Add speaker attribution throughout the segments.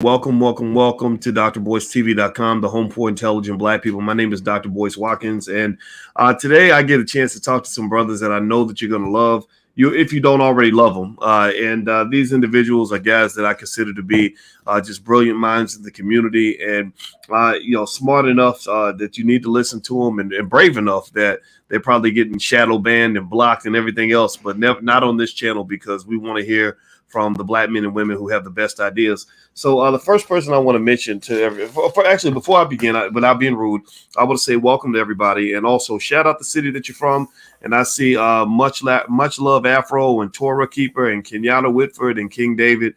Speaker 1: Welcome to drboycetv.com, the home for intelligent black people. My name is Dr. Boyce Watkins, and today I get a chance to talk to some brothers that I know that you're going to love. You, if you don't already love them, and these individuals are guys that I consider to be just brilliant minds in the community, and smart enough that you need to listen to them, and brave enough that they're probably getting shadow banned and blocked and everything else, but not on this channel because we want to hear from the black men and women who have the best ideas. So the first person I want to mention actually before I begin, without being rude, I want to say welcome to everybody, and also shout out the city that you're from. And I see much love Afro and Torah Keeper and Kenyatta Whitford and King David.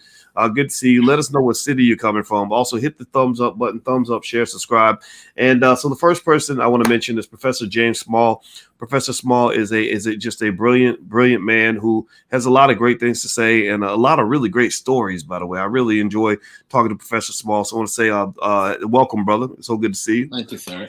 Speaker 1: Good to see you. Let us know what city you're coming from. Also hit the thumbs up button, thumbs up, share, subscribe. And so the first person I want to mention is Professor James Small. Professor Small is just a brilliant man who has a lot of great things to say and a lot of really great stories, by the way. I really enjoy talking to Professor Small. So I want to say welcome, brother. It's so good to see you.
Speaker 2: Thank you, sir.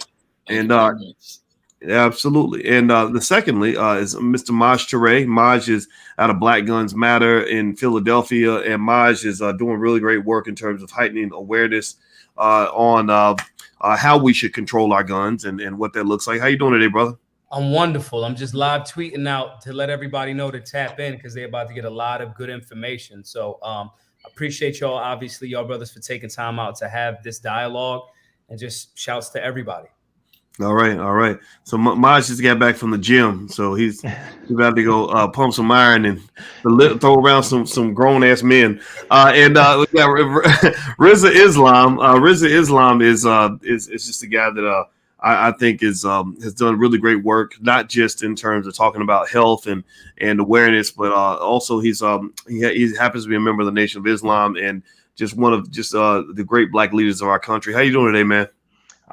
Speaker 1: Absolutely. And the secondly is Mr. Maj Toure. Maj is out of Black Guns Matter in Philadelphia, and Maj is doing really great work in terms of heightening awareness on how we should control our guns and what that looks like. How you doing today, brother?
Speaker 3: I'm wonderful. I'm just live tweeting out to let everybody know to tap in because they're about to get a lot of good information. So appreciate y'all, obviously, y'all brothers, for taking time out to have this dialogue, and just shouts to everybody.
Speaker 1: All right. So Maj just got back from the gym, so he's about to go pump some iron and throw around some grown ass men. We got Rizza Islam. Rizza Islam is just a guy that I think has done really great work, not just in terms of talking about health and awareness, but also he happens to be a member of the Nation of Islam and just one of the great black leaders of our country. How you doing today, man?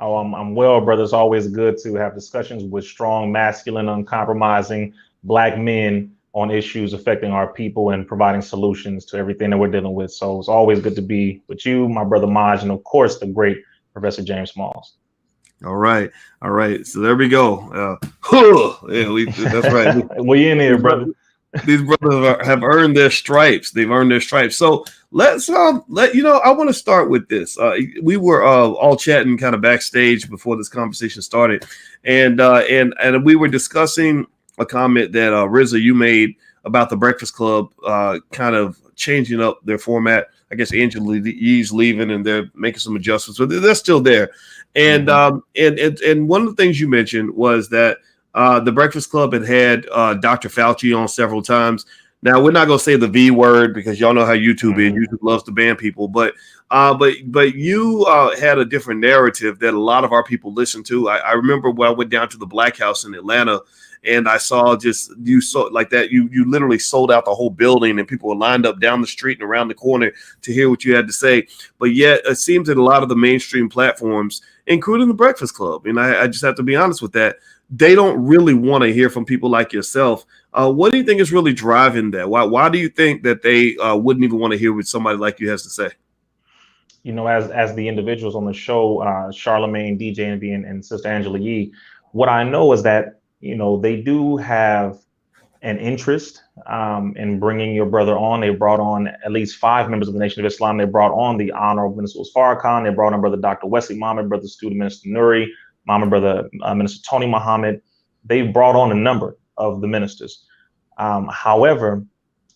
Speaker 4: Oh, I'm well, brother. It's always good to have discussions with strong, masculine, uncompromising black men on issues affecting our people and providing solutions to everything that we're dealing with. So it's always good to be with you, my brother Maj, and of course, the great Professor James Smalls.
Speaker 1: All right. So there we go. That's right.
Speaker 4: We in here, brother.
Speaker 1: These brothers have earned their stripes. They've earned their stripes. So let's I want to start with this. We were all chatting kind of backstage before this conversation started, and we were discussing a comment that Rizza, you made about the Breakfast Club kind of changing up their format. I guess Angela Yee's leaving and they're making some adjustments, but they're still there. And and one of the things you mentioned was that the Breakfast Club had Dr. Fauci on several times. Now we're not gonna say the V word because y'all know how YouTube is. YouTube loves to ban people, but you had a different narrative that a lot of our people listen to. I remember when I went down to the Black House in Atlanta, and I saw you literally sold out the whole building, and people were lined up down the street and around the corner to hear what you had to say. But yet it seems that a lot of the mainstream platforms, including the Breakfast Club, and I just have to be honest with that, they don't really want to hear from people like yourself. What do you think is really driving that? Why do you think that they wouldn't even want to hear what somebody like you has to say?
Speaker 4: You know, as the individuals on the show, Charlamagne, DJ Envy, and Sister Angela Yee, what I know is that, you know, they do have an interest in bringing your brother on. They brought on at least 5 members of the Nation of Islam. They brought on the Honorable Minister Farrakhan. They brought on Brother Dr. Wesley Muhammad, Brother Student Minister Nuri, Mama Brother Minister Tony Muhammad. They've brought on a number of the ministers. However,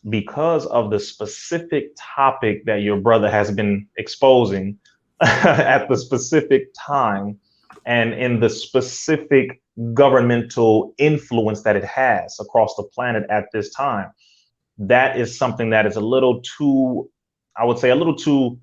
Speaker 4: because of the specific topic that your brother has been exposing at the specific time and in the specific governmental influence that it has across the planet at this time, that is something that is a little too, I would say, a little too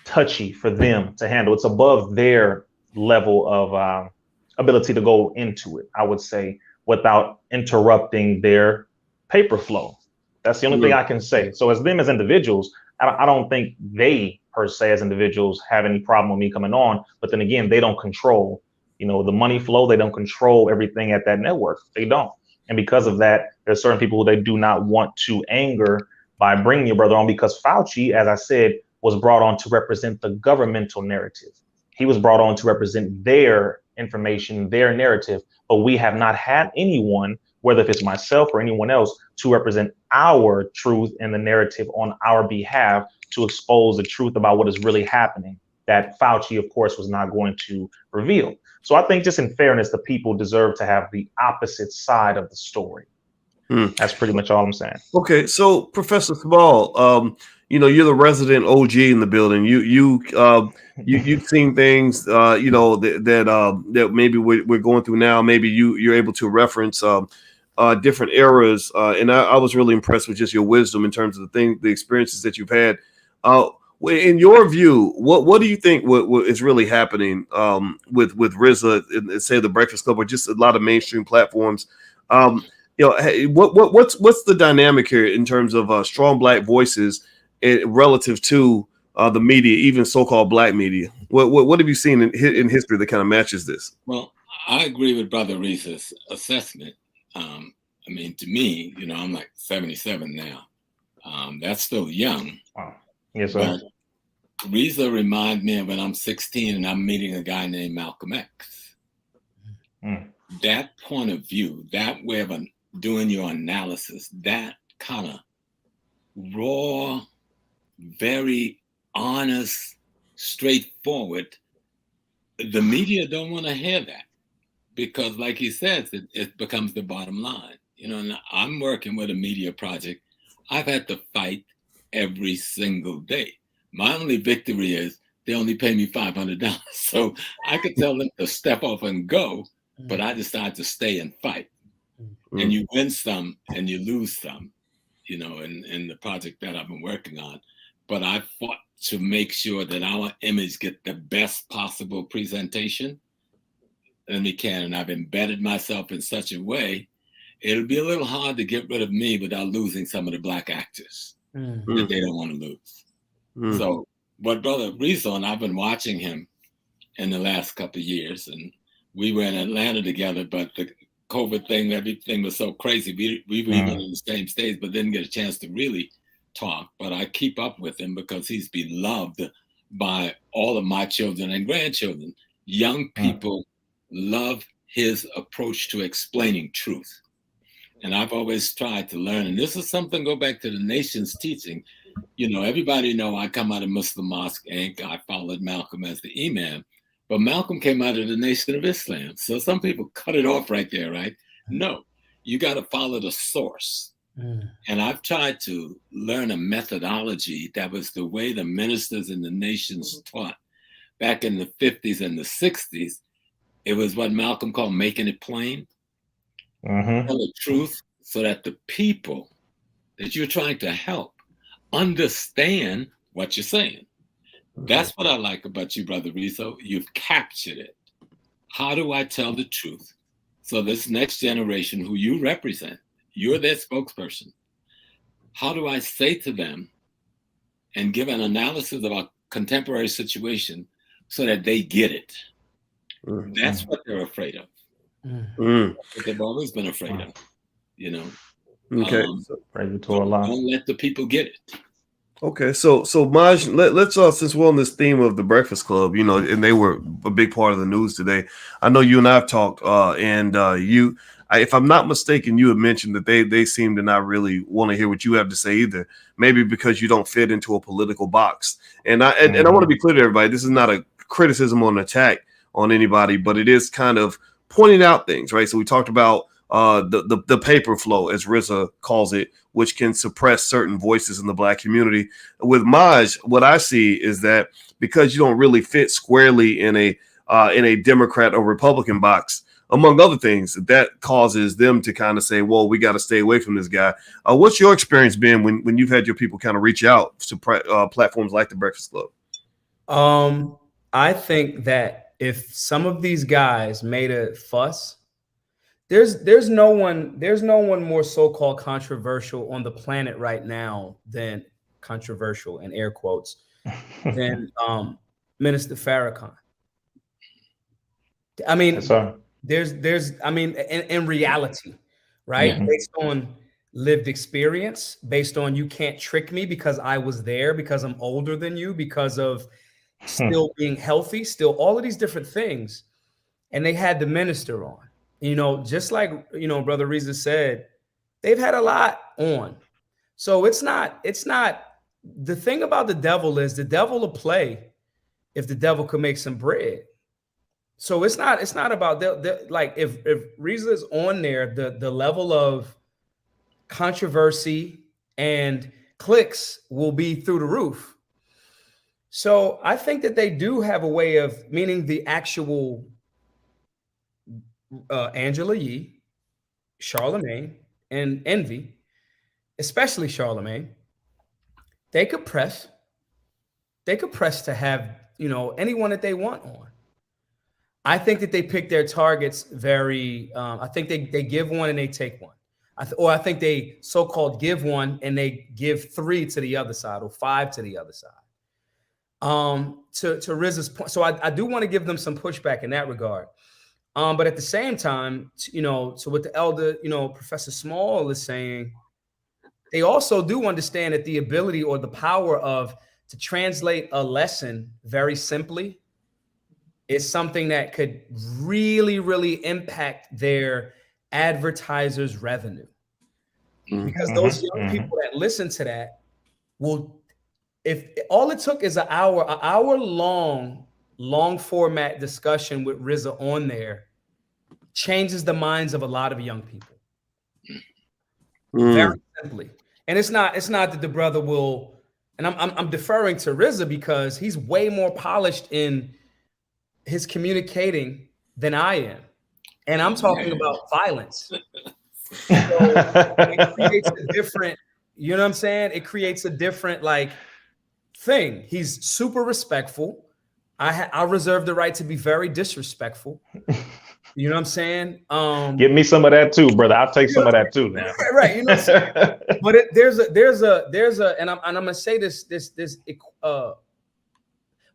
Speaker 4: touchy for them to handle. It's above their level of ability to go into it, I would say, without interrupting their paper flow. That's the only thing I can say. So as them as individuals, I don't think they per se as individuals have any problem with me coming on. But then again, they don't control, you know, the money flow. They don't control everything at that network. They don't. And because of that, there's certain people who they do not want to anger by bringing your brother on, because Fauci, as I said, was brought on to represent the governmental narrative. He was brought on to represent their information, their narrative. But we have not had anyone, whether if it's myself or anyone else, to represent our truth and the narrative on our behalf to expose the truth about what is really happening that Fauci, of course, was not going to reveal. So I think just in fairness, the people deserve to have the opposite side of the story. That's pretty much all I'm saying.
Speaker 1: Okay, so Professor Small, you're the resident OG in the building. You've seen things, that maybe we're going through now. Maybe you're able to reference different eras, and I was really impressed with just your wisdom in terms of the experiences that you've had. In your view, what do you think what is really happening with Rizza and say the Breakfast Club or just a lot of mainstream platforms? Hey, what's the dynamic here in terms of strong Black voices relative to the media, even so-called Black media? What have you seen in history that kind of matches this?
Speaker 2: Well, I agree with Brother Rizza's assessment. To me, I'm like 77 now. That's still young.
Speaker 4: Wow. Yes, sir.
Speaker 2: But Rizza reminds me of when I'm 16 and I'm meeting a guy named Malcolm X. That point of view, that way of doing your analysis, that kind of raw, very honest, straightforward. The media don't want to hear that because, like he says, it becomes the bottom line. And I'm working with a media project. I've had to fight every single day. My only victory is they only pay me $500. So I could tell them to step off and go, but I decide to stay and fight. And you win some and you lose some, in the project that I've been working on. But I fought to make sure that our image get the best possible presentation than we can. And I've embedded myself in such a way, it'll be a little hard to get rid of me without losing some of the Black actors that they don't want to lose. So what Brother Rizza, and I've been watching him in the last couple of years, and we were in Atlanta together, but the COVID thing, everything was so crazy. We were even in the same stage, but didn't get a chance to really talk. But I keep up with him because he's beloved by all of my children and grandchildren. Young people love his approach to explaining truth. And I've always tried to learn, and this is something, go back to the nation's teaching. Everybody know I come out of Muslim Mosque Inc. I followed Malcolm as the imam. But Malcolm came out of the Nation of Islam. So some people cut it off right there, right? No, you got to follow the source. And I've tried to learn a methodology that was the way the ministers in the nations taught back in the 50s and the 60s. It was what Malcolm called making it plain. Tell the truth so that the people that you're trying to help understand what you're saying. That's what I like about you, Brother Rizza. You've captured it. How do I tell the truth so this next generation who you represent, you're their spokesperson, how do I say to them and give an analysis of a contemporary situation so that they get it? That's what they're afraid of. What they've always been afraid of,
Speaker 1: Okay.
Speaker 2: Don't let the people get it.
Speaker 1: Okay, so Maj, let's since we're on this theme of the Breakfast Club, and they were a big part of the news today. I know you and I've talked, and if I'm not mistaken, you had mentioned that they seem to not really want to hear what you have to say either. Maybe because you don't fit into a political box. And I want to be clear to everybody, this is not a criticism or an attack on anybody, but it is kind of pointing out things, right? So we talked about the paper flow, as Rizza calls it, which can suppress certain voices in the Black community. With Maj, what I see is that because you don't really fit squarely in a Democrat or Republican box, among other things, that causes them to kind of say, well, we got to stay away from this guy. What's your experience been when you've had your people kind of reach out to platforms like the Breakfast Club?
Speaker 3: I think that if some of these guys made a fuss, there's no one more so-called controversial on the planet right now than controversial in air quotes than Minister Farrakhan. I mean, yes, in reality, right? Yeah. Based on lived experience, based on you can't trick me because I was there, because I'm older than you, because of still being healthy, still all of these different things. And they had the minister on. Just like, Brother Rizza said, they've had a lot on. So it's not the thing about the devil is the devil will play if the devil could make some bread. So it's not about like if Rizza is on there, the level of controversy and clicks will be through the roof. So I think that they do have a way of, meaning the actual Angela Yee, Charlemagne, and Envy, especially Charlemagne, they could press to have, you know, anyone that they want on. I think that they pick their targets very, I think they give one and they take one. I think they so-called give one and they give 3 to the other side or 5 to the other side. To Rizza's point, so I do want to give them some pushback in that regard. But at the same time, you know, so what the elder, you know, Professor Small is saying, they also do understand that the ability or the power of to translate a lesson very simply is something that could really, really impact their advertisers' revenue. Because those young people that listen to that will, if all it took is an hour long format discussion with Rizza on there, changes the minds of a lot of young people. Very simply. And it's not that the brother will, and I'm deferring to Rizza because he's way more polished in his communicating than I am. And I'm talking about violence. So it creates a different, you know what I'm saying? It creates a different like thing. He's super respectful. I reserve the right to be very disrespectful. You know what I'm saying?
Speaker 4: Give me some of that too, brother. I'll take some of that too, man.
Speaker 3: Right. You know what I'm saying? But there's a, and I'm gonna say this,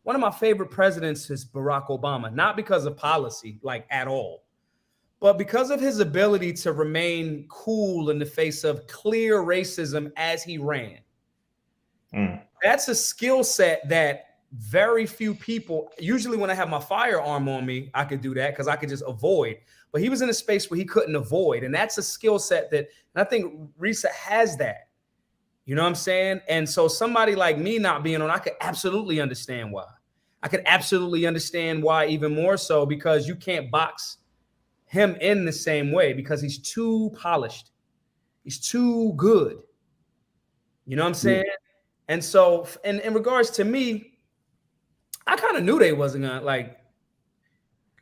Speaker 3: one of my favorite presidents is Barack Obama, not because of policy, like at all, but because of his ability to remain cool in the face of clear racism as he ran. That's a skill set that very few people, usually when I have my firearm on me, I could do that because I could just avoid. But he was in a space where he couldn't avoid. And that's a skill set that, and I think Rizza has that. You know what I'm saying? And so somebody like me not being on, I could absolutely understand why. I could absolutely understand why even more so, because you can't box him in the same way because he's too polished. He's too good. You know what I'm saying? And so in regards to me, I kind of knew they wasn't gonna, like,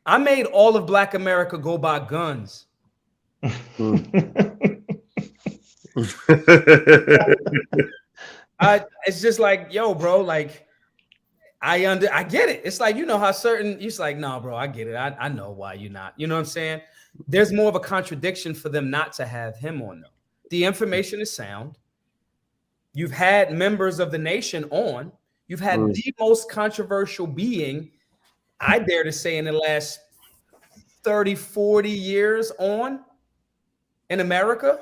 Speaker 3: I made all of Black America go buy guns. It's just like, yo, bro, like, I get it. It's like, you know how certain, you're like, no, bro, I get it. I know why you're not. You know what I'm saying? There's more of a contradiction for them not to have him on though. The information is sound. You've had members of the nation on. You've had the most controversial being, I dare to say, in the last 30, 40 years on in America.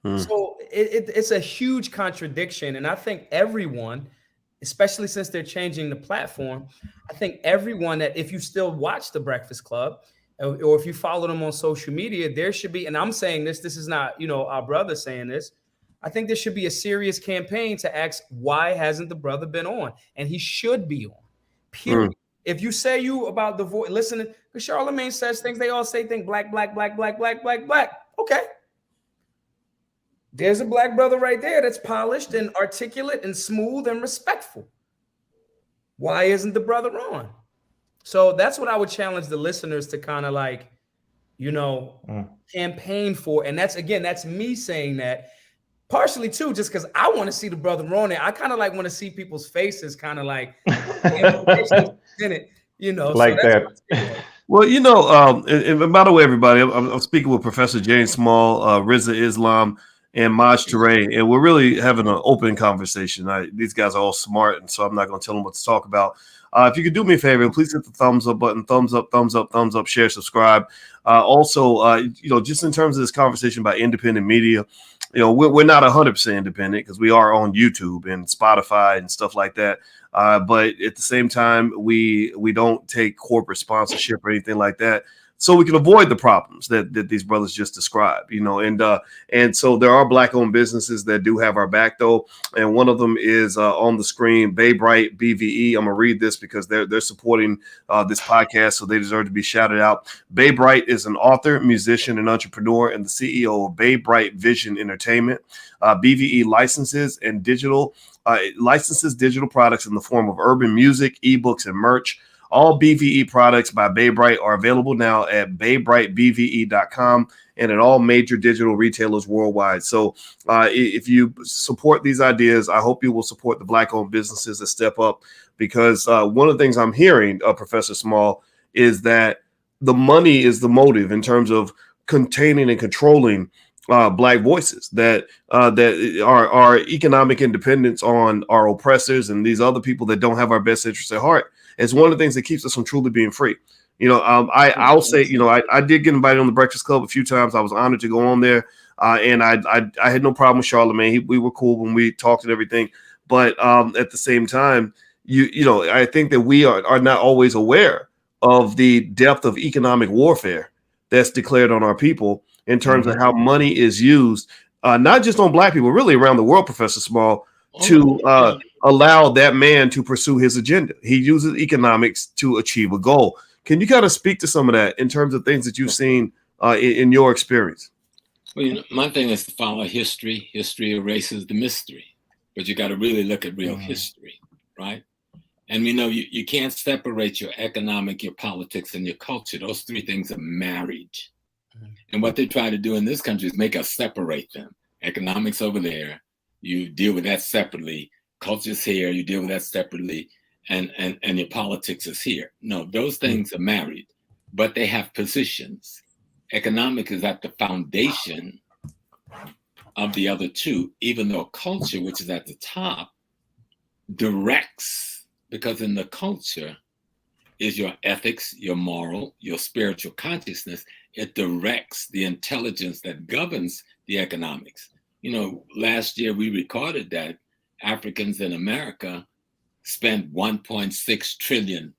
Speaker 3: So it's a huge contradiction. And I think everyone, especially since they're changing the platform, I think everyone that, if you still watch The Breakfast Club or if you follow them on social media, there should be, and I'm saying this is not, you know, our brother saying this, I think there should be a serious campaign to ask, why hasn't the brother been on? And he should be on, period. If you say you about the voice, listening, because Charlemagne says things, they all say things, black, black, black, black, black, black, black. Okay. There's a black brother right there that's polished and articulate and smooth and respectful. Why isn't the brother on? So that's what I would challenge the listeners to kind of like, you know, campaign for. And that's, again, that's me saying that partially too, just because I want to see the brother on there. I kind of like want to see people's faces kind of like in it, you know,
Speaker 4: like
Speaker 3: so
Speaker 4: that.
Speaker 1: Well, you know, and by the way, everybody, I'm speaking with Professor James Small, Rizza Islam, and Maj Toure, and we're really having an open conversation. These guys are all smart, and so I'm not going to tell them what to talk about. If you could do me a favor, please hit the thumbs up button, thumbs up, share, subscribe. Also, you know, just in terms of this conversation about independent media, you know, we're not 100% independent because we are on YouTube and Spotify and stuff like that. But at the same time, we don't take corporate sponsorship or anything like that. so we can avoid the problems that these brothers just described, and so there are Black-owned businesses that do have our back, though, and one of them is on the screen, Baybright BVE. I'm gonna read this because they're supporting this podcast, so they deserve to be shouted out. Baybright is an author, musician, and entrepreneur, and the CEO of Baybright Vision Entertainment. BVE licenses digital products in the form of urban music, ebooks, and merch. All BVE products by Baybright are available now at baybrightbve.com and at all major digital retailers worldwide. So if you support these ideas, I hope you will support the Black-owned businesses that step up, because one of the things I'm hearing, Professor Small, is that the money is the motive in terms of containing and controlling Black voices, that our economic independence on our oppressors and these other people that don't have our best interests at heart. It's one of the things that keeps us from truly being free. I'll say, I did get invited on the Breakfast Club a few times. I was honored to go on there, and I had no problem with Charlemagne. We were cool when we talked and everything. But at the same time, I think that we are not always aware of the depth of economic warfare that's declared on our people in terms of how money is used, not just on Black people, really around the world, Professor Small, to allow that man to pursue his agenda. He uses economics to achieve a goal. Can you kind of speak to some of that in terms of things that you've seen in your experience?
Speaker 2: Well, my thing is to follow history. History erases the mystery, but you got to really look at real history, right? And we know you can't separate your economic, your politics, and your culture. Those three things are married. And what they try to do in this country is make us separate them. Economics over there, you deal with that separately. Culture's here, you deal with that separately. And your politics is here. No, those things are married, but they have positions. Economic is at the foundation of the other two, even though culture, which is at the top, directs, because in the culture is your ethics, your moral, your spiritual consciousness. It directs the intelligence that governs the economics. Last year we recorded that Africans in America spent $1.6 trillion.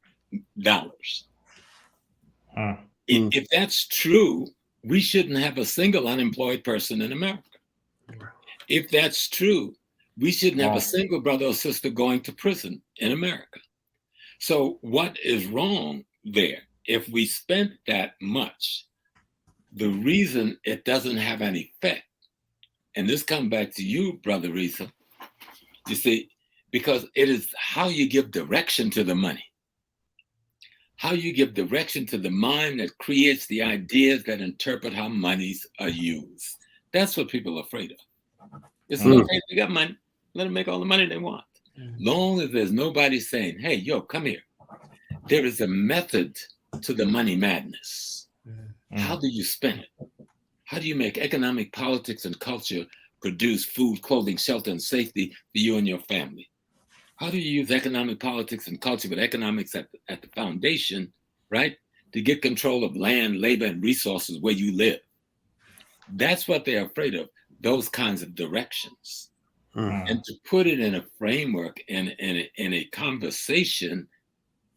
Speaker 2: If that's true, we shouldn't have a single unemployed person in America. If that's true, we shouldn't have a single brother or sister going to prison in America. So what is wrong there? If we spent that much, the reason it doesn't have an effect, and this comes back to you, Brother Rizza, you see, because it is how you give direction to the money, how you give direction to the mind that creates the ideas that interpret how monies are used. That's what people are afraid of. It's okay, they got money, let them make all the money they want. Long as there's nobody saying, hey, yo, come here. There is a method to the money madness. How do you spend it? How do you make economic, politics, and culture produce food, clothing, shelter, and safety for you and your family? How do you use economic, politics, and culture with economics at the foundation, right, to get control of land, labor, and resources where you live? That's what they're afraid of, those kinds of directions. And to put it in a framework, in a conversation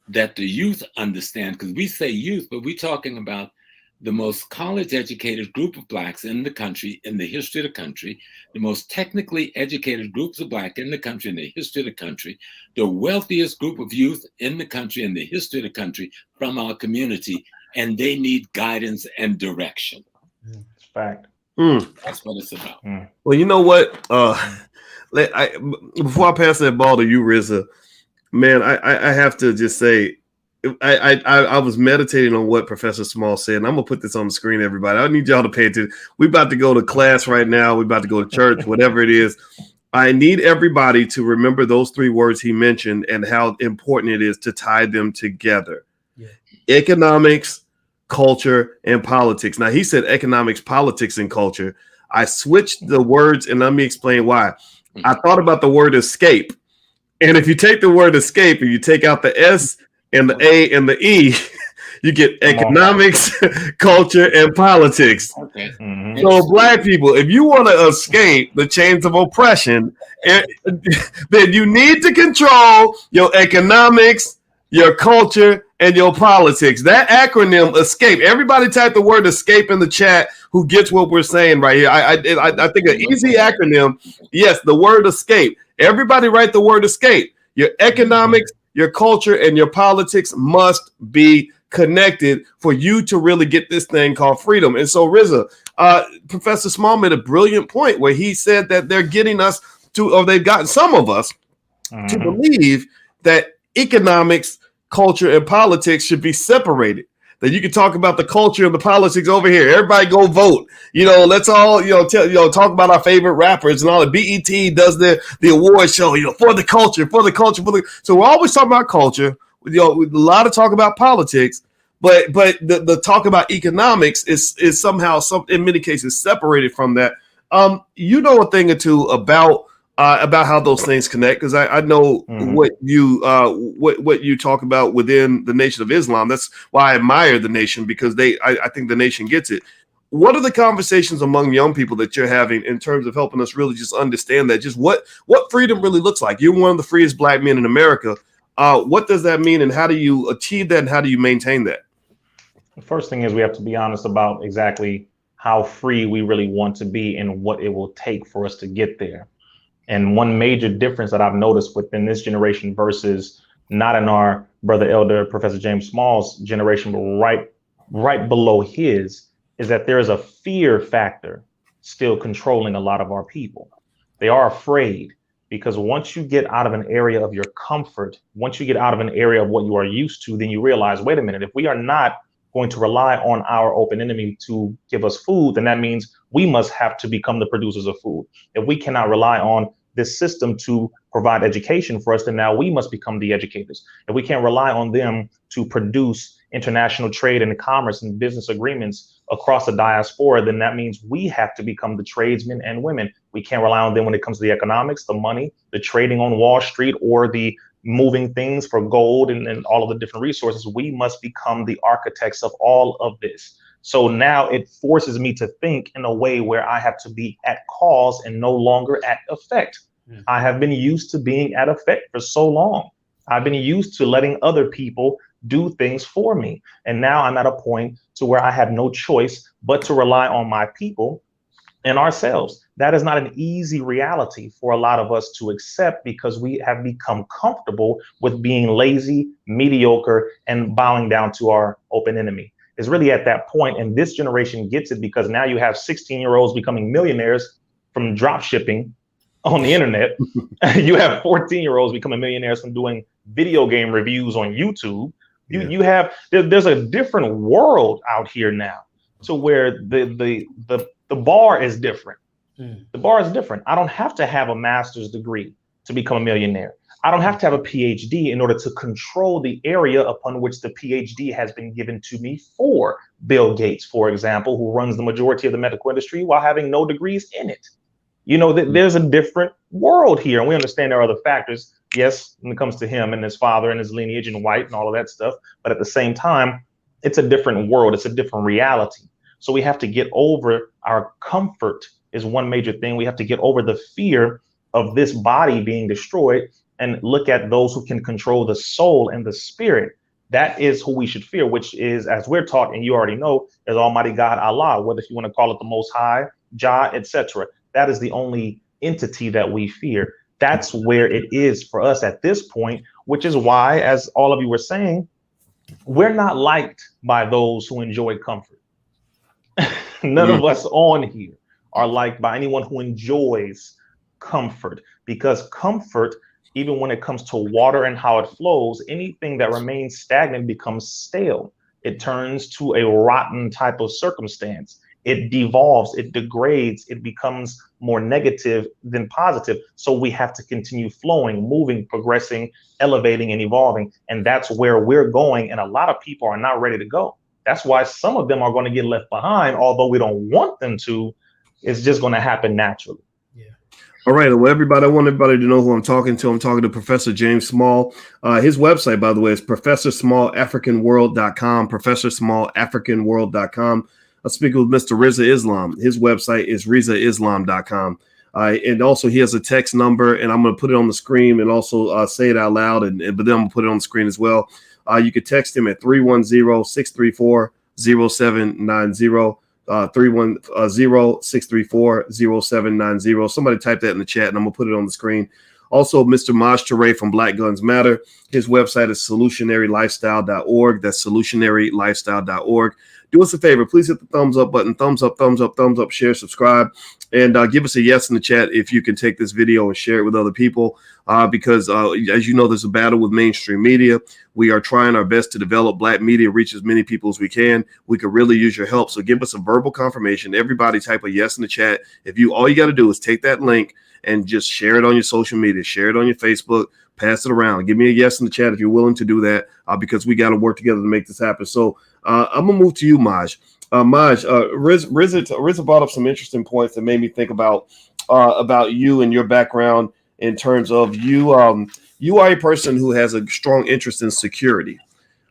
Speaker 2: that the youth understand, because we say youth, but we're talking about the most college-educated group of Blacks in the country, in the history of the country, the most technically educated groups of Black in the country, in the history of the country, the wealthiest group of youth in the country, in the history of the country, from our community, and they need guidance and direction.
Speaker 4: It's fact.
Speaker 2: That's what it's about.
Speaker 1: Well, you know what? Before I pass that ball to you, Rizza, man, I have to just say, I was meditating on what Professor Small said, and I'm gonna put this on the screen, everybody. I need y'all to pay attention. We're about to go to class right now. We're about to go to church, whatever it is. I need everybody to remember those three words he mentioned and how important it is to tie them together. Economics, culture, and politics. Now, he said economics, politics, and culture. I switched the words, and let me explain why. I thought about the word escape. And if you take the word escape and you take out the S and the A and the E, you get economics, culture, and politics.
Speaker 2: Okay.
Speaker 1: So, Black people, if you want to escape the chains of oppression, then you need to control your economics, your culture, and your politics. That acronym, ESCAPE. Everybody type the word ESCAPE in the chat who gets what we're saying right here. I think an easy acronym. Yes, the word ESCAPE. Everybody write the word ESCAPE. Your economics, your culture, and your politics must be connected for you to really get this thing called freedom. And so Rizza, Professor Small made a brilliant point where he said that they're getting us to, or they've gotten some of us to believe that economics, culture, and politics should be separated. That you can talk about the culture and the politics over here. Everybody go vote. Let's all talk about our favorite rappers and all. The BET does the award show. For the culture. So we're always talking about culture. A lot of talk about politics, but the talk about economics is somehow in many cases separated from that. A thing or two about how those things connect, because I know what you talk about within the Nation of Islam. That's why I admire the Nation, because I think the Nation gets it. What are the conversations among young people that you're having in terms of helping us really just understand that, just what freedom really looks like? You're one of the freest Black men in America. What does that mean, and how do you achieve that, and how do you maintain that?
Speaker 4: The first thing is we have to be honest about exactly how free we really want to be and what it will take for us to get there. And one major difference that I've noticed within this generation versus not in our brother elder Professor James Small's generation, but right below his, is that there is a fear factor still controlling a lot of our people. They are afraid, because once you get out of an area of your comfort, once you get out of an area of what you are used to, then you realize, wait a minute, if we are not going to rely on our open enemy to give us food, then that means we must have to become the producers of food. If we cannot rely on this system to provide education for us, then now we must become the educators. If we can't rely on them to produce international trade and commerce and business agreements across the diaspora, then that means we have to become the tradesmen and women. We can't rely on them when it comes to the economics, the money, the trading on Wall Street, or the moving things for gold and all of the different resources. We must become the architects of all of this. So now it forces me to think in a way where I have to be at cause and no longer at effect. I have been used to being at effect for so long. I've been used to letting other people do things for me. And now I'm at a point to where I have no choice but to rely on my people and ourselves. That is not an easy reality for a lot of us to accept, because we have become comfortable with being lazy, mediocre, and bowing down to our open enemy. Is really at that point, and this generation gets it, because now you have 16-year-olds becoming millionaires from drop shipping on the internet. You have 14-year-olds becoming millionaires from doing video game reviews on YouTube. You have, there's a different world out here now, to where the bar is different. The bar is different. I don't have to have a master's degree to become a millionaire. I don't have to have a PhD in order to control the area upon which the PhD has been given to me for. Bill Gates, for example, who runs the majority of the medical industry while having no degrees in it. There's a different world here, and we understand there are other factors. Yes, when it comes to him and his father and his lineage and white and all of that stuff, but at the same time, it's a different world. It's a different reality. So we have to get over our comfort is one major thing. We have to get over the fear of this body being destroyed and look at those who can control the soul and the spirit. That is who we should fear, which is, as we're taught, and you already know, is Almighty God, Allah, whether if you want to call it the Most High, Jah, etc. That is the only entity that we fear. That's where it is for us at this point, which is why, as all of you were saying, we're not liked by those who enjoy comfort. None of us on here are liked by anyone who enjoys comfort, because comfort, even when it comes to water and how it flows, anything that remains stagnant becomes stale. It turns to a rotten type of circumstance. It devolves, it degrades, it becomes more negative than positive. So we have to continue flowing, moving, progressing, elevating, and evolving. And that's where we're going. And a lot of people are not ready to go. That's why some of them are going to get left behind, although we don't want them to. It's just going to happen naturally.
Speaker 1: All right. Well, everybody, I want everybody to know who I'm talking to. I'm talking to Professor James Small. His website, by the way, is ProfessorSmallAfricanWorld.com, ProfessorSmallAfricanWorld.com. I'm speaking with Mr. Rizza Islam. His website is RizzaIslam.com. And also he has a text number, and I'm going to put it on the screen and also say it out loud, but then I'm going to put it on the screen as well. You could text him at 310-634-0790. 310-634-0790. Somebody type that in the chat, and I'm going to put it on the screen. Also, Mr. Maj Toure from Black Guns Matter. His website is solutionarylifestyle.org. That's solutionarylifestyle.org. Do us a favor. Please hit the thumbs up button. Thumbs up, share, subscribe, and give us a yes in the chat if you can take this video and share it with other people. Because as you know, there's a battle with mainstream media. We are trying our best to develop Black media, reach as many people as we can. We could really use your help. So give us a verbal confirmation. Everybody type a yes in the chat. All you got to do is take that link and just share it on your social media, share it on your Facebook, pass it around. Give me a yes in the chat if you're willing to do that, because we got to work together to make this happen. So I'm going to move to you, Maj. Rizza brought up some interesting points that made me think about you and your background in terms of you are a person who has a strong interest in security.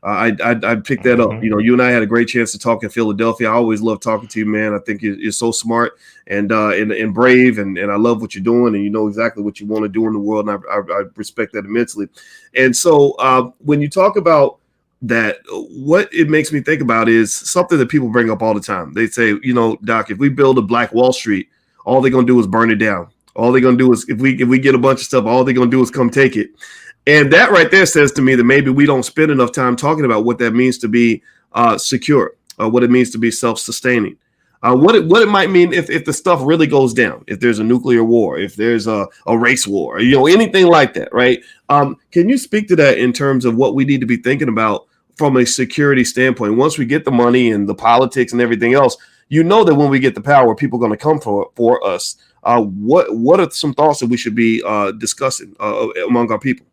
Speaker 1: I picked that up. You and I had a great chance to talk in Philadelphia. I always love talking to you, man. I think you're so smart and brave, and I love what you're doing, and you know exactly what you want to do in the world, and I respect that immensely. And so when you talk about that, what it makes me think about is something that people bring up all the time. They say, Doc, if we build a Black Wall Street, all they're going to do is burn it down. All they're going to do is, if we get a bunch of stuff, all they're going to do is come take it. And that right there says to me that maybe we don't spend enough time talking about what that means to be secure, what it means to be self-sustaining, what it might mean if the stuff really goes down, if there's a nuclear war, if there's a race war, anything like that, right? Can you speak to that in terms of what we need to be thinking about from a security standpoint? Once we get the money and the politics and everything else, that when we get the power, people are going to come for us. What are some thoughts that we should be discussing among our people?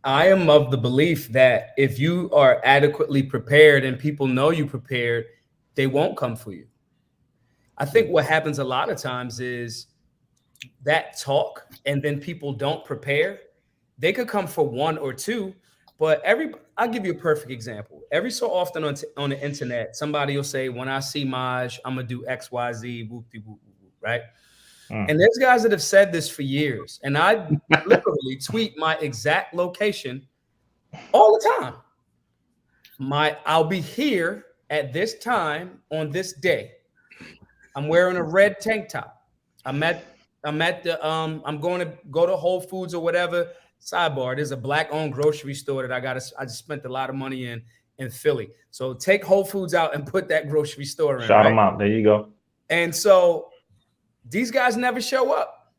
Speaker 3: I am of the belief that if you are adequately prepared and people know you prepared, they won't come for you. I think what happens a lot of times is that talk, and then people don't prepare. They could come for one or two, but I'll give you a perfect example. Every so often on the internet, somebody will say, when I see Maj, I'm going to do X, Y, Z, whoop-de-whoop, right? And there's guys that have said this for years, and I literally tweet my exact location all the time. I'll be here at this time on this day. I'm wearing a red tank top. I'm going to go to Whole Foods or whatever. Sidebar, there's a Black-owned grocery store that I just spent a lot of money in Philly. So take Whole Foods out and put that grocery store in.
Speaker 4: Shout them out. There you go.
Speaker 3: And so these guys never show up.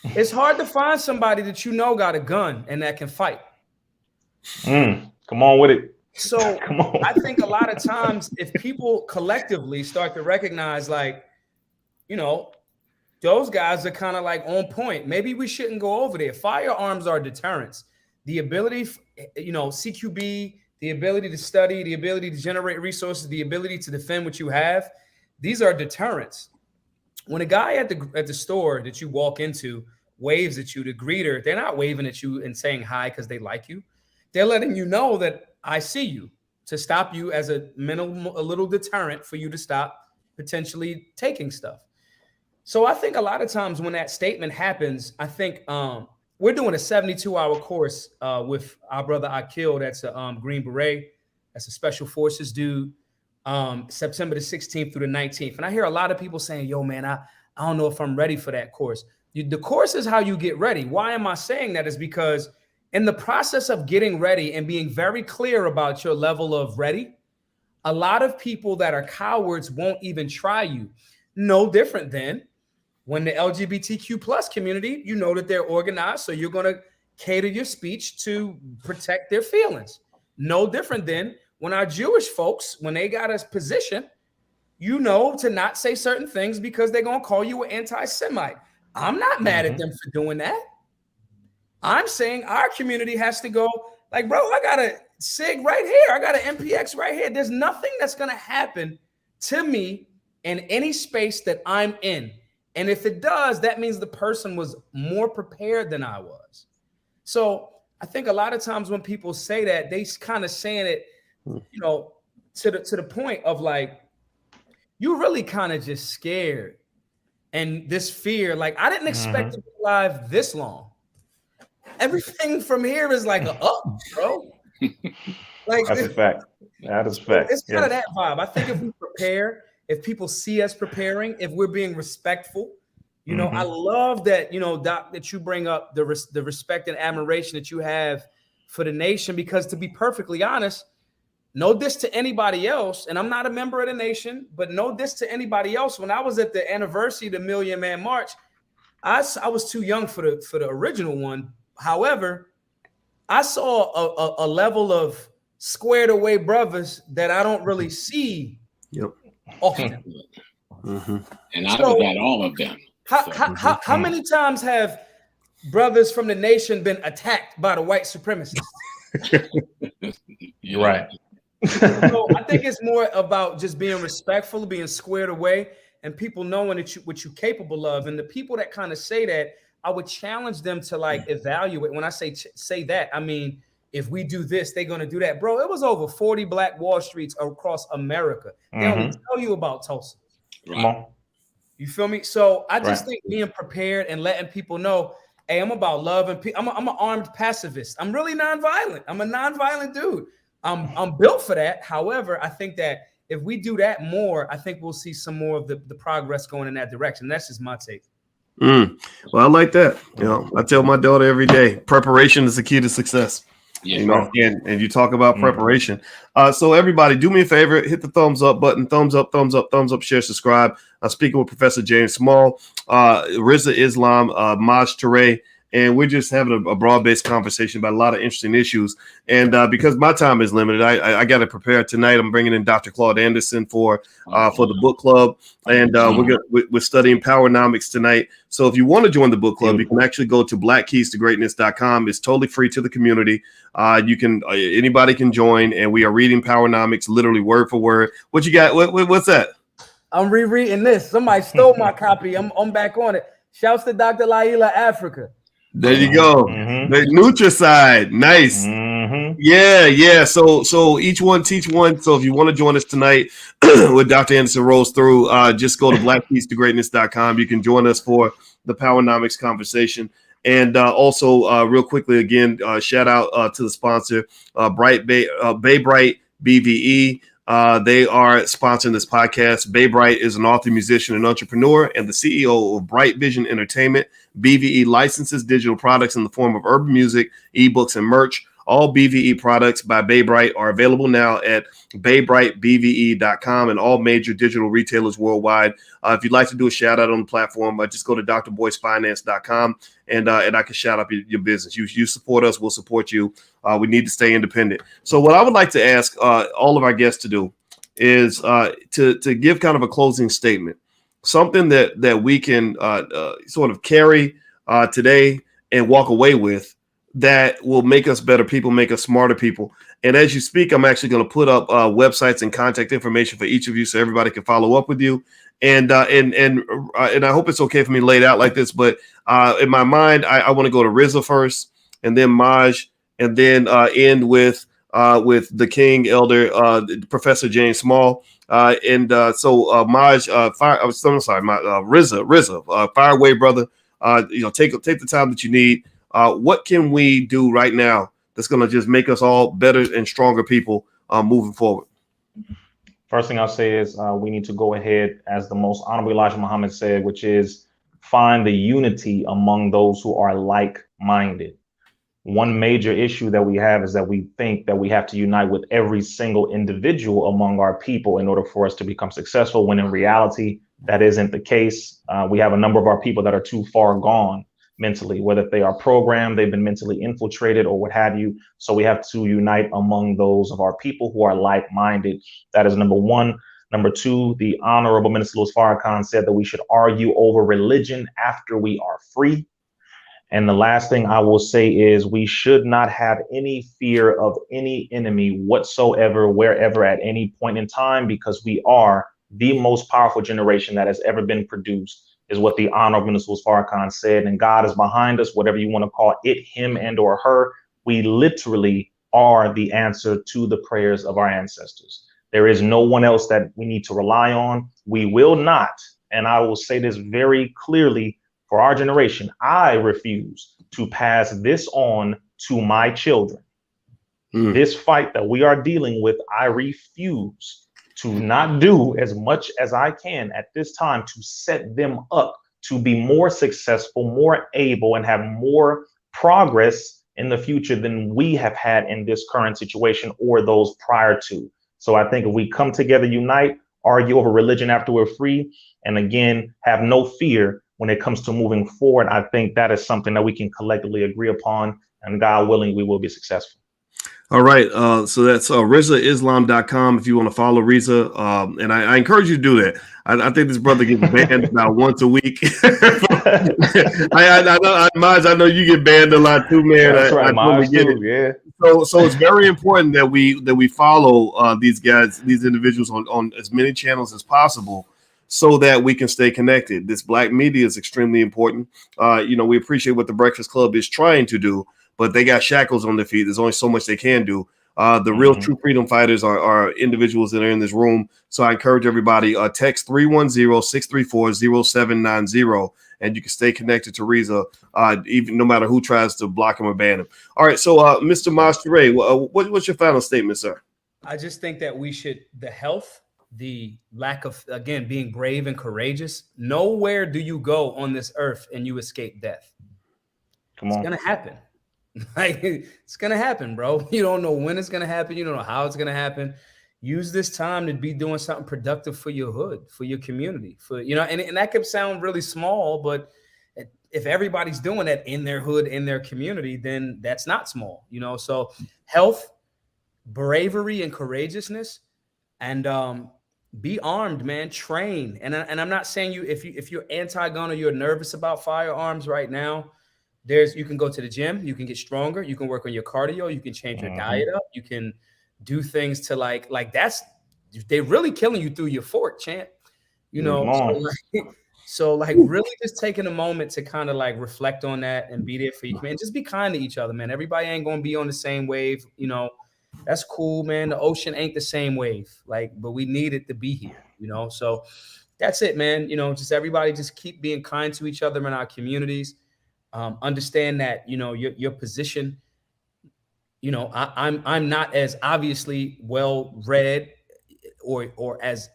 Speaker 3: It's hard to find somebody that got a gun and that can fight.
Speaker 4: Come on with it.
Speaker 3: So I think a lot of times if people collectively start to recognize, like, those guys are kind of like on point, maybe we shouldn't go over there. Firearms are deterrents. The ability, CQB, the ability to study, the ability to generate resources, the ability to defend what you have, these are deterrents. When a guy at the store that you walk into waves at you, the greeter, they're not waving at you and saying hi because they like you. They're letting you know that I see you, to stop you as a little deterrent for you to stop potentially taking stuff. So I think a lot of times when that statement happens, I think we're doing a 72-hour course with our brother Akil. That's a Green Beret. That's a Special Forces dude. September the 16th through the 19th. And I hear a lot of people saying, yo, man, I don't know if I'm ready for that course. The course is how you get ready. Why am I saying that? Is because in the process of getting ready and being very clear about your level of ready, a lot of people that are cowards won't even try you. No different than when the LGBTQ plus community, that they're organized. So you're going to cater your speech to protect their feelings. No different than when our Jewish folks, when they got a position, to not say certain things because they're going to call you an anti-Semite. I'm not mad at them for doing that. I'm saying our community has to go, like, bro, I got a SIG right here. I got an MPX right here. There's nothing that's going to happen to me in any space that I'm in. And if it does, that means the person was more prepared than I was. So I think a lot of times when people say that, they kind of saying it, to the point of like, you're really kind of just scared And this fear, like I didn't expect to be alive this long. Everything from here is like a up, bro. Like
Speaker 4: that's a fact. That is a fact.
Speaker 3: It's kind of that vibe. I think if we prepare, if people see us preparing, if we're being respectful, you know, I love that, you know, Doc, that you bring up the respect and admiration that you have for the nation, because to be perfectly honest, no diss to anybody else, and I'm not a member of the nation, but no diss to anybody else. When I was at the anniversary of the Million Man March, I was too young for the original one. However, I saw a level of squared away brothers that I don't really see often.
Speaker 2: And I was at all of them.
Speaker 3: How many times have brothers from the nation been attacked by the white supremacists?
Speaker 4: You're right.
Speaker 3: So I think it's more about just being respectful, being squared away, and people knowing that what you're capable of. And the people that kind of say that, I would challenge them to like evaluate. When I say that, I mean, if we do this, they're going to do that. Bro, it was over 40 Black Wall Streets across America. They only tell you about Tulsa.
Speaker 4: Right.
Speaker 3: You feel me? So I just think being prepared and letting people know, hey, I'm about love and I'm an armed pacifist. I'm really nonviolent. I'm a nonviolent dude. I'm built for that. However, I think that if we do that more, I think we'll see some more of the progress going in that direction. That's just my take.
Speaker 1: Well, I like that. You know, I tell my daughter every day, preparation is the key to success. You know, and you talk about preparation. So everybody, do me a favor, hit the thumbs up button, thumbs up, share, subscribe. I'm speaking with Professor James Small, Rizza Islam, Maj Toure, and we're just having a broad-based conversation about a lot of interesting issues. And because my time is limited, I got to prepare tonight. I'm bringing in Dr. Claude Anderson for the book club, and we're studying Powernomics tonight. So if you want to join the book club, you can actually go to blackkeystogreatness.com. It's totally free to the community. You can anybody can join, and we are reading Powernomics literally word for word. What you got? What's that?
Speaker 3: I'm rereading this. Somebody stole my copy. I'm back on it. Shouts to Dr. Laila Africa.
Speaker 1: There you go. The Nutricide. Nice. Yeah. So each one teach one. So if you want to join us tonight with Dr. Anderson rolls through, just go to blackkeystogreatness.com. You can join us for the Powernomics conversation. And also real quickly, again, shout out to the sponsor, Bright Bay Bright BVE. They are sponsoring this podcast. Bay Bright is an author, musician, and entrepreneur, and the CEO of Bright Vision Entertainment. BVE licenses digital products in the form of urban music, ebooks, and merch. All BVE products by Bay Bright are available now at baybrightbve.com and all major digital retailers worldwide. If you'd like to do a shout out on the platform, just go to drboycefinance.com and I can shout out your business. You support us, we'll support you. We need to stay independent. So what I would like to ask all of our guests to do is to give kind of a closing statement, something that we can sort of carry today and walk away with that will make us better people, make us smarter people. And as you speak, I'm actually going to put up websites and contact information for each of you so everybody can follow up with you. And I hope it's okay for me to lay it out like this, but in my mind, I want to go to Rizza first, and then Maj, and then end with the King Elder, Professor James Small. So Maj, Rizza, fire away, brother. Take the time that you need. What can we do right now that's going to just make us all better and stronger people moving forward?
Speaker 4: First thing I'll say is we need to go ahead, as the most honorable Elijah Muhammad said, which is find the unity among those who are like-minded. One major issue that we have is that we think that we have to unite with every single individual among our people in order for us to become successful, when in reality, that isn't the case. We have a number of our people that are too far gone mentally, whether they are programmed, they've been mentally infiltrated, or what have you. So we have to unite among those of our people who are like-minded. That is number one. Number two, the Honorable Minister Louis Farrakhan said that we should argue over religion after we are free. And the last thing I will say is we should not have any fear of any enemy whatsoever, wherever, at any point in time, because we are the most powerful generation that has ever been produced, is what the Honorable Minister Louis Farrakhan said. And God is behind us, whatever you want to call it, him and or her. We literally are the answer to the prayers of our ancestors. There is no one else that we need to rely on. We will not and I will say this very clearly for our generation, I refuse to pass this on to my children. This fight that we are dealing with, I refuse to not do as much as I can at this time to set them up to be more successful, more able, and have more progress in the future than we have had in this current situation or those prior to. So I think if we come together, unite, argue over religion after we're free, and again, have no fear when it comes to moving forward, I think that is something that we can collectively agree upon, and God willing, we will be successful.
Speaker 1: All right. So that's RizzaIslam.com if you want to follow Rizza. And I encourage you to do that. I think this brother gets banned about once a week. I know you get banned a lot too, man.
Speaker 4: That's right.
Speaker 1: Totally get it.
Speaker 4: Yeah.
Speaker 1: So it's very important that we follow these guys, these individuals on as many channels as possible, so that we can stay connected. This black media is extremely important. We appreciate what the Breakfast Club is trying to do, but they got shackles on their feet. There's only so much they can do. The real true freedom fighters are individuals that are in this room. So I encourage everybody, text 310-634-0790, and you can stay connected to Rizza, even no matter who tries to block him or ban him. All right. So Mr. Maj Toure, what's your final statement, sir?
Speaker 3: I just think that we should, the health, the lack of, again, being brave and courageous. Nowhere do you go on this earth and you escape death. It's going to happen. Like, it's going to happen, bro. You don't know when it's going to happen. You don't know how it's going to happen. Use this time to be doing something productive for your hood, for your community, and that could sound really small, but if everybody's doing that in their hood, in their community, then that's not small, So health, bravery, and courageousness, and be armed, man. Train. And I'm not saying if you're anti-gun or you're nervous about firearms right now, you can go to the gym, you can get stronger, you can work on your cardio, you can change your diet up, you can do things to like that's, they're really killing you through your fork, champ. So really just taking a moment to kind of like reflect on that and be there for you, man. Just be kind to each other, man. Everybody ain't gonna be on the same wave, That's cool, man. The ocean ain't the same wave, but we need it to be here, So that's it, man. Just everybody just keep being kind to each other in our communities. Understand that your position. I'm not as obviously well read or as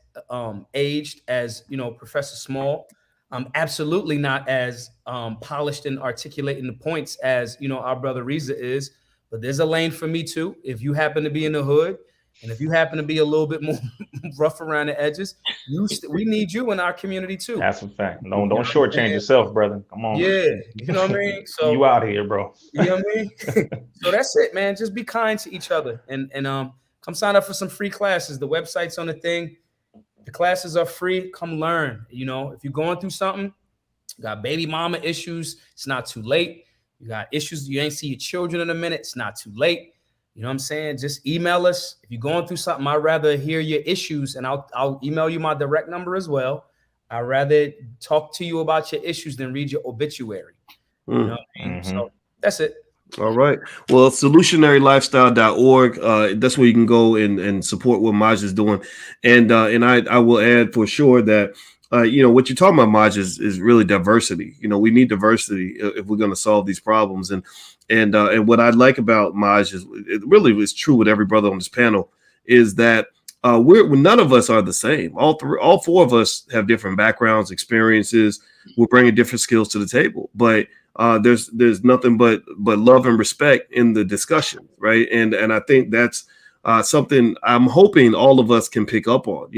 Speaker 3: aged as Professor Small. I'm absolutely not as polished and articulating the points as our brother Rizza is. But there's a lane for me too. If you happen to be in the hood, and if you happen to be a little bit more rough around the edges, we need you in our community too.
Speaker 4: That's a fact. Don't shortchange yourself, brother. Come on.
Speaker 3: Yeah, you know what I mean? So
Speaker 4: you out here, bro.
Speaker 3: You know what I mean? So that's it, man. Just be kind to each other, and come sign up for some free classes. The website's on the thing. The classes are free. Come learn. If you're going through something, got baby mama issues, it's not too late. You got issues, you ain't see your children in a minute, it's not too late. You know what I'm saying? Just email us. If you're going through something, I'd rather hear your issues, and I'll email you my direct number as well. I'd rather talk to you about your issues than read your obituary. You know what I mean? So that's it.
Speaker 1: All right. Well, solutionarylifestyle.org. That's where you can go and support what Maj is doing. And I will add for sure that what you're talking about, Maj, is really diversity. We need diversity if we're going to solve these problems. And what I like about Maj is, it really is true with every brother on this panel, is that none of us are the same. All four of us have different backgrounds, experiences. We're bringing different skills to the table, but there's nothing but love and respect in the discussion, right? And I think that's something I'm hoping all of us can pick up on.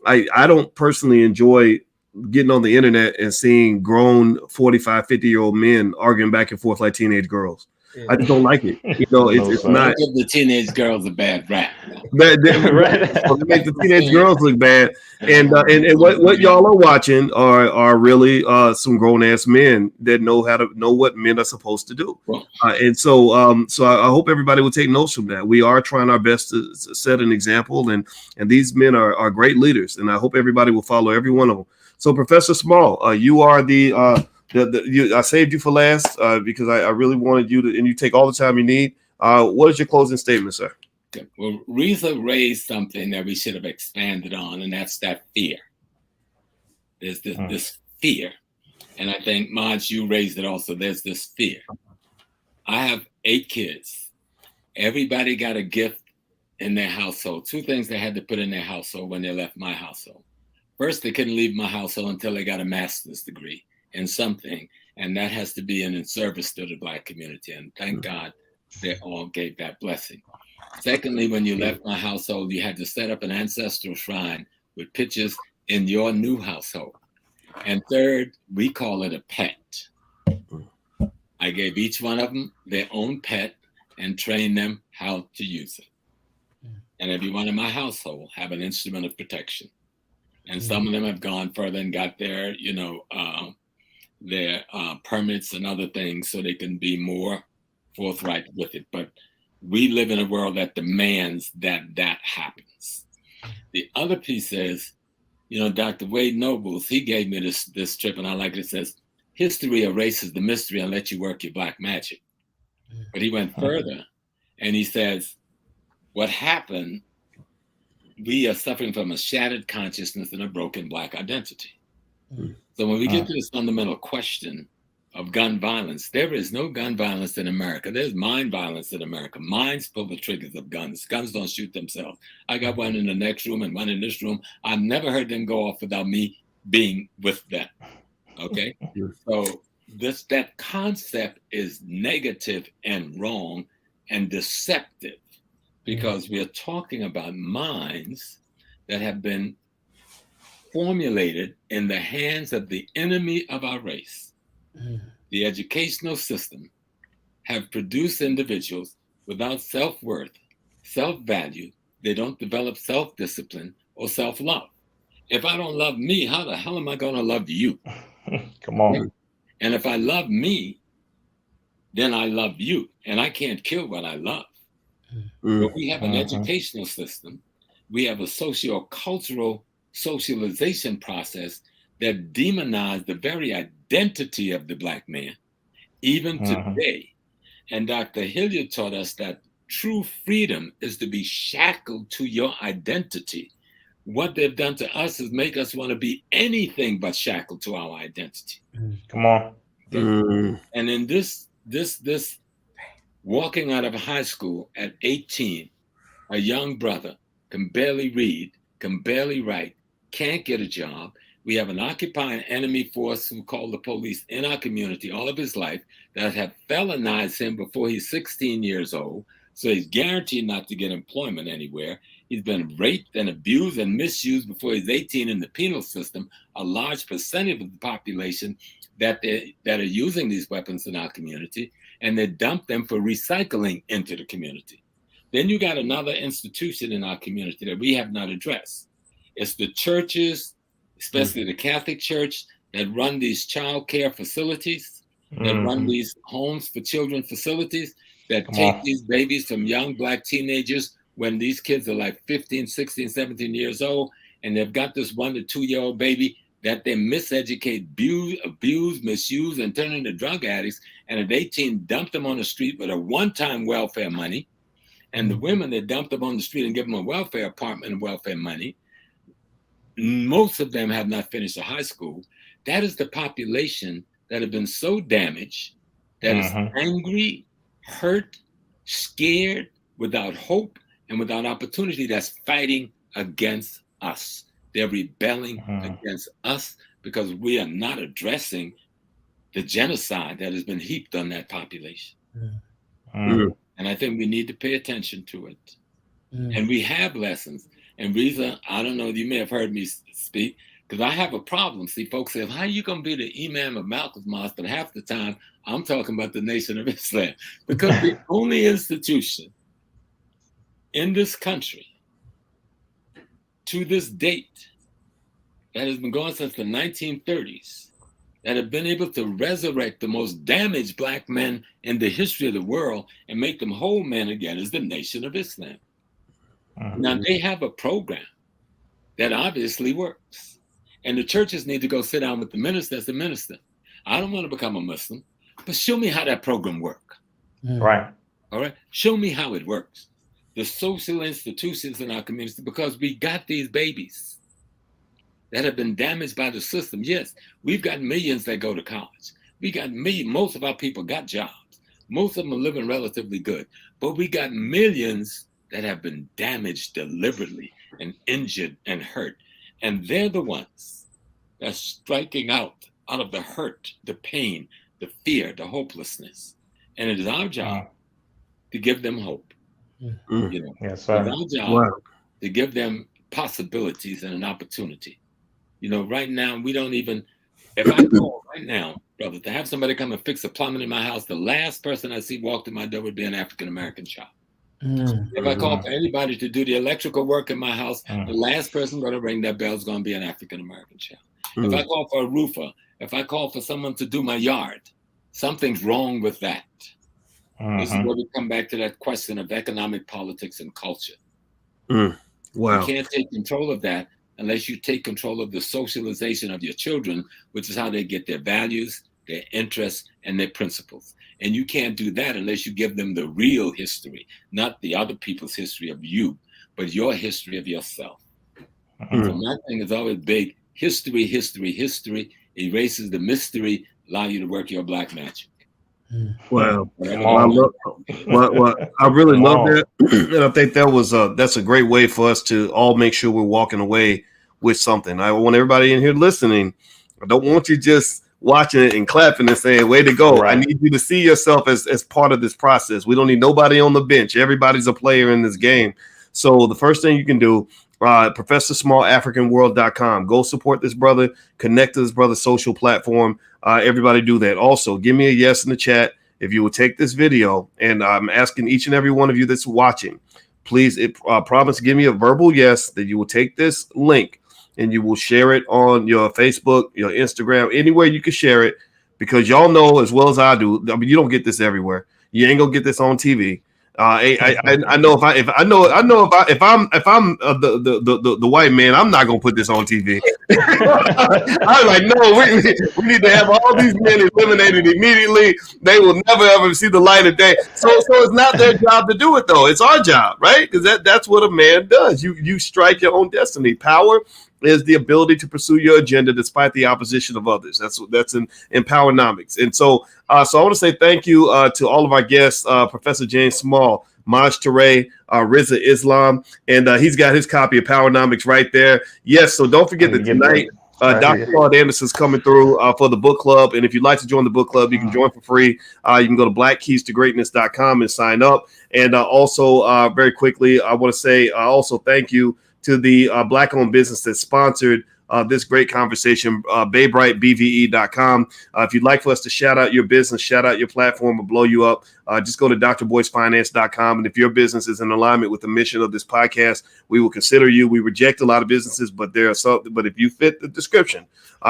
Speaker 1: I don't personally enjoy getting on the internet and seeing grown 45, 50-year-old men arguing back and forth like teenage girls. Yeah. I just don't like it. It's not.
Speaker 2: Give the teenage girls a bad rap.
Speaker 1: Right. Make the teenage girls look bad. And what y'all are watching are really some grown ass men that know what men are supposed to do. And so I hope everybody will take notes from that. We are trying our best to set an example, and these men are great leaders, and I hope everybody will follow every one of them. So Professor Small, you are I saved you for last because I really wanted you to, and you take all the time you need. What is your closing statement, sir?
Speaker 2: Okay. Well, Rizza raised something that we should have expanded on, and that's that fear. There's this fear. And I think, Maj, you raised it also. There's this fear. I have 8 kids. Everybody got a gift in their household. 2 things they had to put in their household when they left my household. First, they couldn't leave my household until they got a master's degree in something. And that has to be in service to the Black community. And thank God they all gave that blessing. Secondly, when you left my household, you had to set up an ancestral shrine with pictures in your new household. And third, we call it a pet. I gave each one of them their own pet and trained them how to use it. And everyone in my household have an instrument of protection. And some of them have gone further and got their, permits and other things so they can be more forthright with it. But we live in a world that demands that happens. The other piece is, Dr. Wade Nobles, he gave me this trip, and I like it. It says, history erases the mystery and lets you work your black magic. But he went further, and he says, what happened, we are suffering from a shattered consciousness and a broken black identity. So when we get to this fundamental question of gun violence, there is no gun violence in America. There's mind violence in America. Minds pull the triggers of guns. Guns don't shoot themselves. I got one in the next room and one in this room. I've never heard them go off without me being with them. Okay? So that concept is negative and wrong and deceptive, because we are talking about minds that have been formulated in the hands of the enemy of our race. The educational system have produced individuals without self-worth, self-value. They don't develop self-discipline or self-love. If I don't love me, how the hell am I going to love you?
Speaker 4: Come on.
Speaker 2: And if I love me, then I love you. And I can't kill what I love. But we have an educational system. We have a socio-cultural socialization process that demonized the very identity of the black man, even today. And Dr. Hilliard taught us that true freedom is to be shackled to your identity. What they've done to us is make us want to be anything but shackled to our identity.
Speaker 4: Come on.
Speaker 2: And in this walking out of high school at 18, a young brother can barely read, can barely write, can't get a job. We have an occupying enemy force who call the police in our community all of his life that have felonized him before he's 16 years old. So he's guaranteed not to get employment anywhere. He's been raped and abused and misused before he's 18 in the penal system. A large percentage of the population that are using these weapons in our community, and they dump them for recycling into the community. Then you got another institution in our community that we have not addressed. It's the churches, especially the Catholic Church, that run these child care facilities, that run these homes for children facilities, that take these babies from young black teenagers when these kids are like 15, 16, 17 years old, and they've got this 1 to 2 year old baby that they miseducate, abuse, misuse, and turn into drug addicts, and at 18, dump them on the street with a one-time welfare money. And the women that dump them on the street and give them a welfare apartment and welfare money, most of them have not finished a high school. That is the population that have been so damaged, that is angry, hurt, scared, without hope, and without opportunity, that's fighting against us. They're rebelling against us because we are not addressing the genocide that has been heaped on that population. And I think we need to pay attention to it. And we have lessons. And Rizza, I don't know, you may have heard me speak, because I have a problem. See, folks say, how are you going to be the imam of Malcolm's Mosque? But half the time, I'm talking about the Nation of Islam. Because the only institution in this country to this date that has been going since the 1930s, that have been able to resurrect the most damaged black men in the history of the world and make them whole men again, is the Nation of Islam. Now, they have a program that obviously works. And the churches need to go sit down with the minister as a minister. I don't want to become a Muslim, but show me how that program works.
Speaker 4: Right.
Speaker 2: All right. Show me how it works. The social institutions in our community, because we got these babies that have been damaged by the system. Yes, we've got millions that go to college. We got most of our people got jobs. Most of them are living relatively good. But we got millions that have been damaged deliberately and injured and hurt. And they're the ones that's striking out of the hurt, the pain, the fear, the hopelessness. And it is our job to give them hope. You know,
Speaker 4: yes, sir.
Speaker 2: It's our job to give them possibilities and an opportunity. You know, right now, we don't even, if I call right now, brother, to have somebody come and fix the plumbing in my house, the last person I see walk through my door would be an African-American child. If I call for anybody to do the electrical work in my house, the last person going to ring that bell is going to be an African-American child. If I call for a roofer, if I call for someone to do my yard, something's wrong with that. This is where we come back to that question of economic politics and culture. You can't take control of that unless you take control of the socialization of your children, which is how they get their values, their interests, and their principles. And you can't do that unless you give them the real history, not the other people's history of you, but your history of yourself. So my thing is always big: history, history, history erases the mystery, allow you to work your black magic.
Speaker 1: Wow. I really love that. And I think that's a great way for us to all make sure we're walking away with something. I want everybody in here listening. I don't want you just watching it and clapping and saying, way to go. I need you to see yourself as part of this process. We don't need nobody on the bench. Everybody's a player in this game. So the first thing you can do, ProfessorSmallAfricanWorld.com. Go support this brother, connect to this brother's social platform. Everybody do that. Also, give me a yes in the chat if you will take this video, and I'm asking each and every one of you that's watching, please promise give me a verbal yes that you will take this link and you will share it on your Facebook, your Instagram, anywhere you can share it, because y'all know as well as I do. I mean, you don't get this everywhere. You ain't gonna get this on TV. I know if I'm the white man, I'm not gonna put this on TV. I'm like, no, we need to have all these men eliminated immediately. They will never ever see the light of day. So it's not their job to do it though. It's our job, right? Because that's what a man does. You strike your own destiny. Power is the ability to pursue your agenda despite the opposition of others. That's in Powernomics. And so I want to say thank you to all of our guests, Professor James Small, Maj Toure, Rizza Islam, and he's got his copy of Powernomics right there. Yes, so don't forget that tonight Dr. Claude Anderson's coming through for the book club. And if you'd like to join the book club, you can join for free. You can go to blackkeystogreatness.com and sign up. And also, very quickly, I want to say also thank you to the Black-owned business that sponsored this great conversation, BayBrightBVE.com. If you'd like for us to shout out your business, shout out your platform, or blow you up, just go to drboycefinance.com. And if your business is in alignment with the mission of this podcast, we will consider you. We reject a lot of businesses, but there are some. But if you fit the description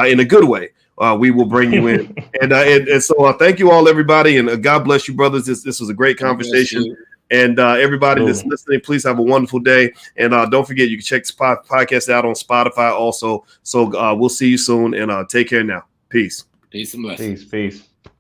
Speaker 1: in a good way, we will bring you in. And so thank you all, everybody, and God bless you, brothers. This was a great conversation. And everybody that's listening, please have a wonderful day. And don't forget, you can check this podcast out on Spotify also. So we'll see you soon, and take care now. Peace.
Speaker 2: Peace and blessings.
Speaker 4: Peace.